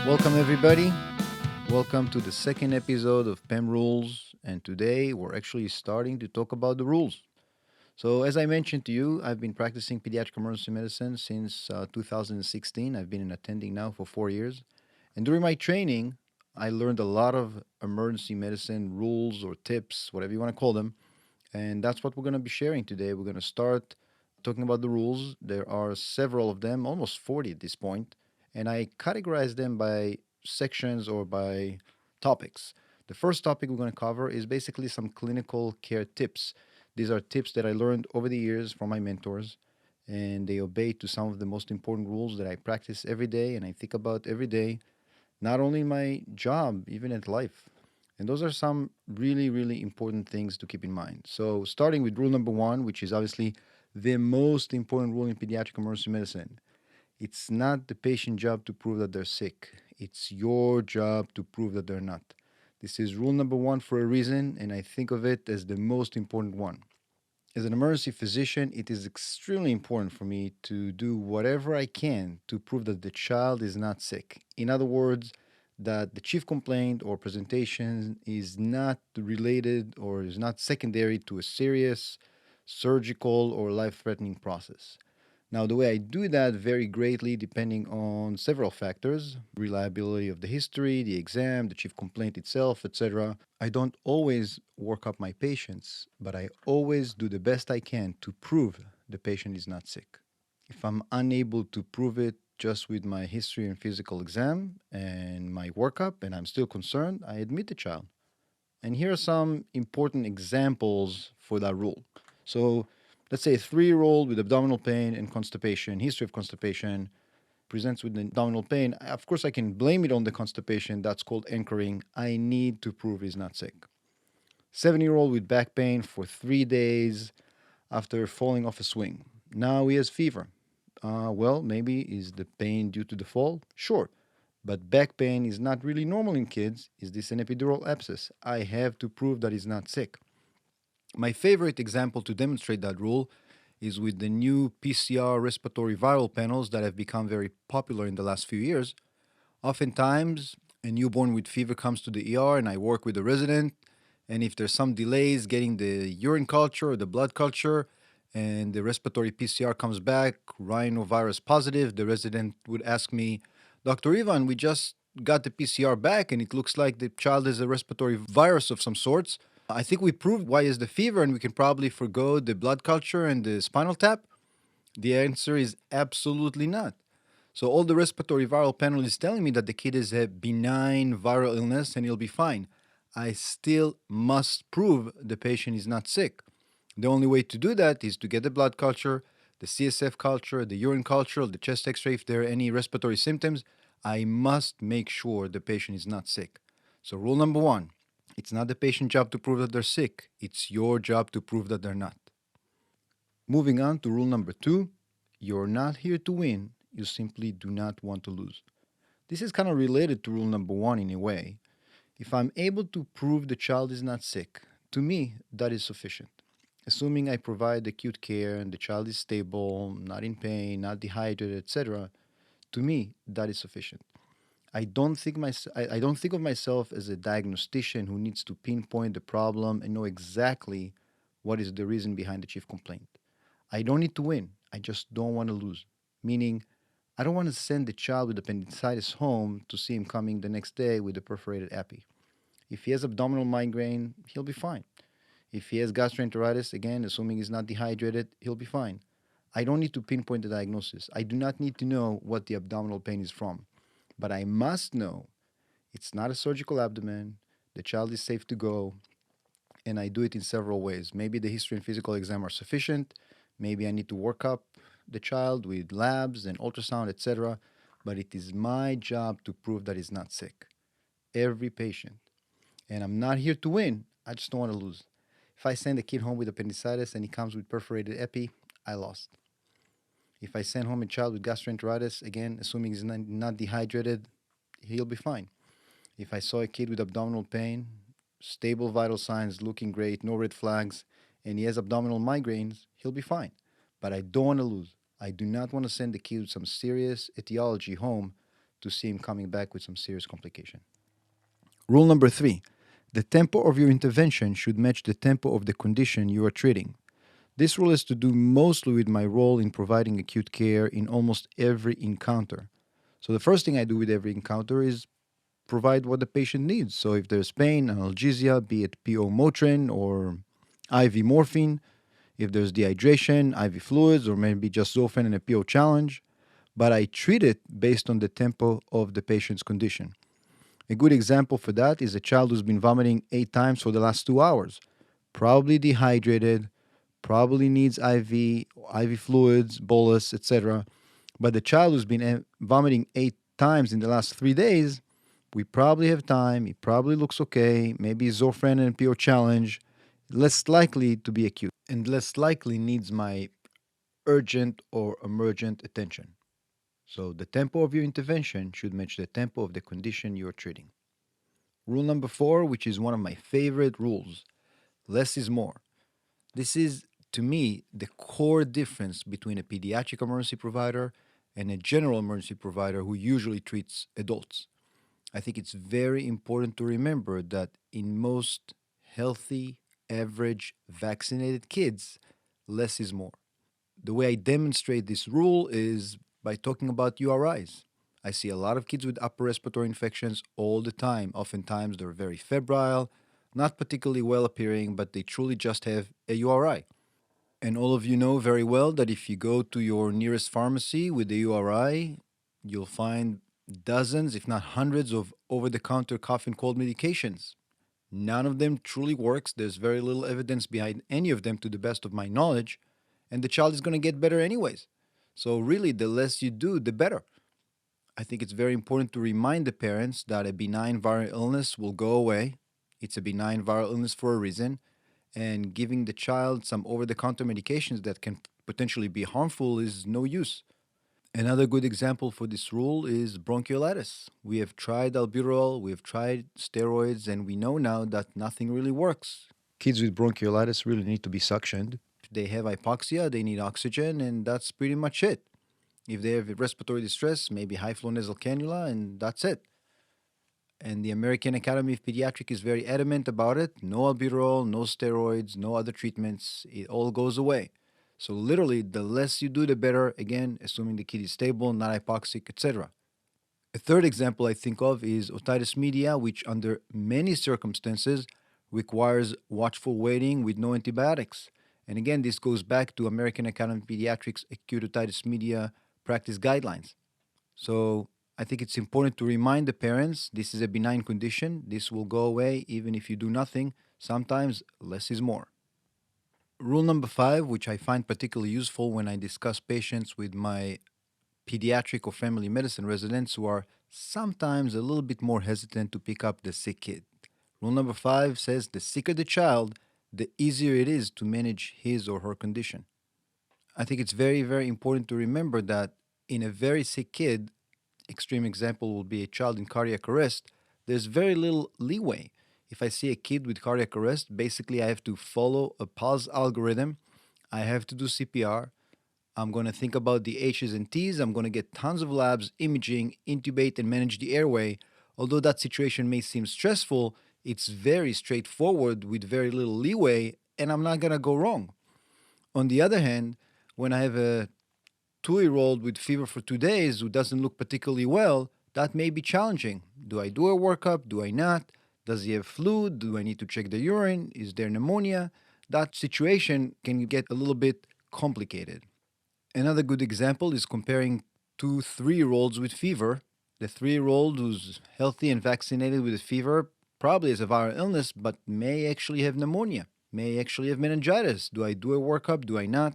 Welcome, everybody. Welcome to the second episode of PEM Rules. And today we're actually starting to talk about the rules. So, as I mentioned to you, I've been practicing pediatric emergency medicine since 2016. I've been attending now for 4 years. And during my training, I learned a lot of emergency medicine rules or tips, whatever you want to call them. And that's what we're going to be sharing today. We're going to start talking about the rules. There are several of them, almost 40 at this point, and I categorize them by sections or by topics. The first topic we're going to cover is basically some clinical care tips. These are tips that I learned over the years from my mentors, and they obey to some of the most important rules that I practice every day and I think about every day, not only in my job, even at life. And those are some really, really important things to keep in mind. So, starting with rule number one, which is obviously the most important rule in pediatric emergency medicine, it's not the patient's job to prove that they're sick, it's your job to prove that they're not. This is rule number one for a reason, and I think of it as the most important one. As an emergency physician, it is extremely important for me to do whatever I can to prove that the child is not sick. In other words, that the chief complaint or presentation is not related or is not secondary to a serious surgical or life threatening process. Now, the way I do that vary greatly depending on several factors: reliability of the history, the exam, the chief complaint itself, etc. I don't always work up my patients, but I always do the best I can to prove the patient is not sick. If I'm unable to prove it just with my history and physical exam and my workup and I'm still concerned, I admit the child. And here are some important examples for that rule. So let's say a 3-year-old with abdominal pain and constipation, history of constipation, presents with abdominal pain. Of course, I can blame it on the constipation. That's called anchoring. I need to prove he's not sick. 7-year-old with back pain for 3 days after falling off a swing. Now he has fever. Well, maybe is the pain due to the fall? Sure. But back pain is not really normal in kids. Is this an epidural abscess? I have to prove that he's not sick. My favorite example to demonstrate that rule is with the new PCR respiratory viral panels that have become very popular in the last few years. Oftentimes, a newborn with fever comes to the ER and I work with the resident. And if there's some delays getting the urine culture or the blood culture, and the respiratory PCR comes back rhinovirus positive, the resident would ask me, Dr. Ivan, we just got the PCR back and it looks like the child has a respiratory virus of some sorts. I think we proved why is the fever and we can probably forgo the blood culture and the spinal tap. The answer is absolutely not. So all the respiratory viral panel is telling me that the kid is a benign viral illness and he'll be fine. I still must prove the patient is not sick. The only way to do that is to get the blood culture, the CSF culture, the urine culture, the chest x-ray if there are any respiratory symptoms. I must make sure the patient is not sick. So rule number one, it's not the patient's job to prove that they're sick. It's your job to prove that they're not. Moving on to rule number two, you're not here to win. You simply do not want to lose. This is kind of related to rule number one in a way. If I'm able to prove the child is not sick, to me, that is sufficient. Assuming I provide acute care and the child is stable, not in pain, not dehydrated, etc., to me, that is sufficient. I don't think of myself as a diagnostician who needs to pinpoint the problem and know exactly what is the reason behind the chief complaint. I don't need to win. I just don't want to lose. Meaning, I don't want to send the child with appendicitis home to see him coming the next day with a perforated epi. If he has abdominal migraine, he'll be fine. If he has gastroenteritis, again, assuming he's not dehydrated, he'll be fine. I don't need to pinpoint the diagnosis. I do not need to know what the abdominal pain is from. But I must know it's not a surgical abdomen, the child is safe to go, and I do it in several ways. Maybe the history and physical exam are sufficient. Maybe I need to work up the child with labs and ultrasound, etc. But it is my job to prove that he's not sick. Every patient. And I'm not here to win. I just don't want to lose. If I send a kid home with appendicitis and he comes with perforated epi, I lost. If I send home a child with gastroenteritis, again, assuming he's not dehydrated, he'll be fine. If I saw a kid with abdominal pain, stable vital signs, looking great, no red flags, and he has abdominal migraines, he'll be fine. But I don't want to lose. I do not want to send the kid with some serious etiology home to see him coming back with some serious complication. Rule number 3, the tempo of your intervention should match the tempo of the condition you are treating. This rule has to do mostly with my role in providing acute care in almost every encounter. So the first thing I do with every encounter is provide what the patient needs. So if there's pain, analgesia, be it PO Motrin or IV morphine, if there's dehydration, IV fluids, or maybe just Zofran and a PO challenge, but I treat it based on the tempo of the patient's condition. A good example for that is a child who's been vomiting 8 times for the last 2 hours, probably dehydrated, probably needs IV fluids, bolus, etc. But the child who's been vomiting 8 times in the last 3 days, we probably have time. He probably looks okay. Maybe Zofran and PO challenge, less likely to be acute and less likely needs my urgent or emergent attention. So the tempo of your intervention should match the tempo of the condition you're treating. Rule number 4, which is one of my favorite rules, less is more. This is, to me, the core difference between a pediatric emergency provider and a general emergency provider who usually treats adults. I think it's very important to remember that in most healthy, average, vaccinated kids, less is more. The way I demonstrate this rule is by talking about URIs. I see a lot of kids with upper respiratory infections all the time. Oftentimes they're very febrile, not particularly well appearing, but they truly just have a URI. And all of you know very well that if you go to your nearest pharmacy with a URI, you'll find dozens, if not hundreds, of over the counter cough and cold medications. None of them truly works. There's very little evidence behind any of them, to the best of my knowledge, and the child is going to get better anyways. So, really, the less you do, the better. I think it's very important to remind the parents that a benign viral illness will go away. It's a benign viral illness for a reason, and giving the child some over the counter medications that can potentially be harmful is no use. Another good example for this rule is bronchiolitis. We have tried albuterol, we have tried steroids, and we know now that nothing really works. Kids with bronchiolitis really need to be suctioned. If they have hypoxia, they need oxygen, and that's pretty much it. If they have respiratory distress, maybe high flow nasal cannula, and that's it. And the American Academy of Pediatrics is very adamant about it. No albuterol, no steroids, no other treatments. It all goes away. So literally, the less you do, the better. Again, assuming the kid is stable, not hypoxic, etc. A third example I think of is otitis media, which under many circumstances requires watchful waiting with no antibiotics. And again, this goes back to American Academy of Pediatrics acute otitis media practice guidelines. So I think it's important to remind the parents this is a benign condition. This will go away even if you do nothing. Sometimes less is more. Rule number 5, which I find particularly useful when I discuss patients with my pediatric or family medicine residents who are sometimes a little bit more hesitant to pick up the sick kid. Rule number 5 says the sicker the child, the easier it is to manage his or her condition. I think it's very, very important to remember that in a very sick kid, extreme example will be a child in cardiac arrest, there's very little leeway. If I see a kid with cardiac arrest, basically I have to follow a pulse algorithm. I have to do CPR. I'm going to think about the H's and T's. I'm going to get tons of labs, imaging, intubate, and manage the airway. Although that situation may seem stressful, it's very straightforward with very little leeway, and I'm not going to go wrong. On the other hand, when I have a 2-year-old with fever for 2 days who doesn't look particularly well, that may be challenging. Do I do a workup? Do I not? Does he have flu? Do I need to check the urine? Is there pneumonia? That situation can get a little bit complicated. Another good example is comparing 2 3-year-olds with fever. The 3-year-old who's healthy and vaccinated with a fever probably has a viral illness, but may actually have pneumonia, may actually have meningitis. Do I do a workup? Do I not?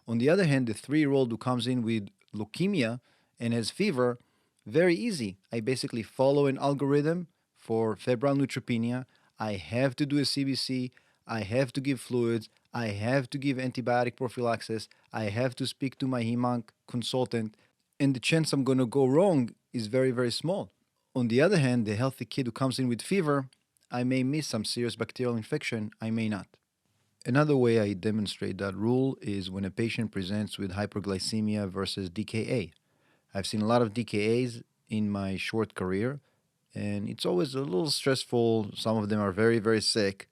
On the other hand, the 3-year-old who comes in with leukemia and has fever, very easy. I basically follow an algorithm for febrile neutropenia. I have to do a CBC. I have to give fluids. I have to give antibiotic prophylaxis. I have to speak to my hemonc consultant. And the chance I'm going to go wrong is very, very small. On the other hand, the healthy kid who comes in with fever, I may miss some serious bacterial infection. I may not. Another way I demonstrate that rule is when a patient presents with hyperglycemia versus DKA. I've seen a lot of DKAs in my short career, and it's always a little stressful. Some of them are very, very sick,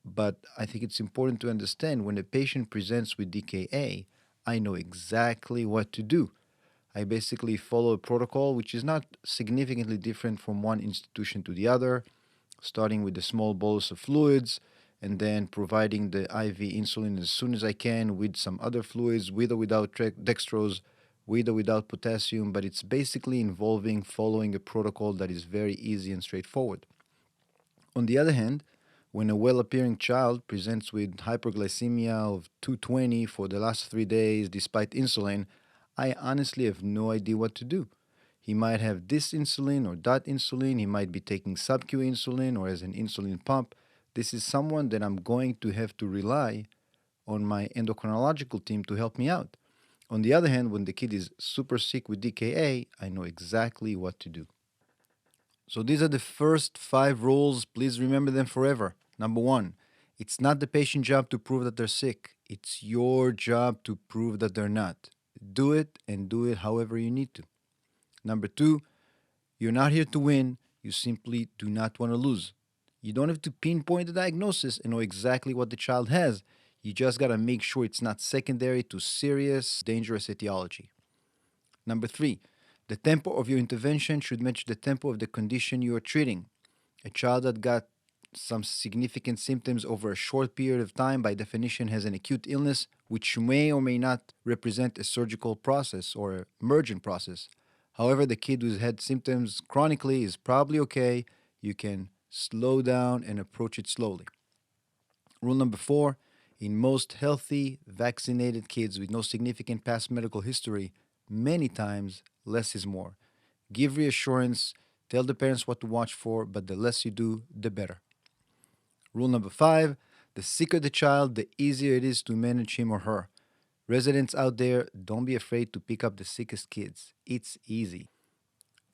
but I think it's important to understand when a patient presents with DKA, I know exactly what to do. I basically follow a protocol which is not significantly different from one institution to the other, starting with a small bolus of fluids and then providing the IV insulin as soon as I can with some other fluids, with or without dextrose, with or without potassium, but it's basically involving following a protocol that is very easy and straightforward. On the other hand, when a well appearing child presents with hyperglycemia of 220 for the last 3 days despite insulin, I honestly have no idea what to do. He might have this insulin or that insulin, he might be taking sub-Q insulin or as an insulin pump. This is someone that I'm going to have to rely on my endocrinological team to help me out. On the other hand, when the kid is super sick with DKA, I know exactly what to do. So these are the first 5 rules. Please remember them forever. Number 1, it's not the patient's job to prove that they're sick. It's your job to prove that they're not. Do it and do it however you need to. Number 2, you're not here to win. You simply do not want to lose. You don't have to pinpoint the diagnosis and know exactly what the child has. You just got to make sure it's not secondary to serious, dangerous etiology. Number 3, the tempo of your intervention should match the tempo of the condition you are treating. A child that got some significant symptoms over a short period of time, by definition, has an acute illness, which may or may not represent a surgical process or emergent process. However, the kid who's had symptoms chronically is probably okay. You can slow down and approach it slowly. Rule number 4, in most healthy, vaccinated kids with no significant past medical history, many times less is more. Give reassurance, tell the parents what to watch for, but the less you do, the better. Rule number 5, the sicker the child, the easier it is to manage him or her. Residents out there, don't be afraid to pick up the sickest kids. It's easy.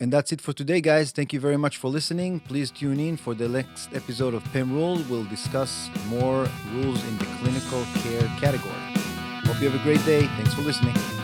And that's it for today, guys. Thank you very much for listening. Please tune in for the next episode of PEM Rules. We'll discuss more rules in the clinical care category. Hope you have a great day. Thanks for listening.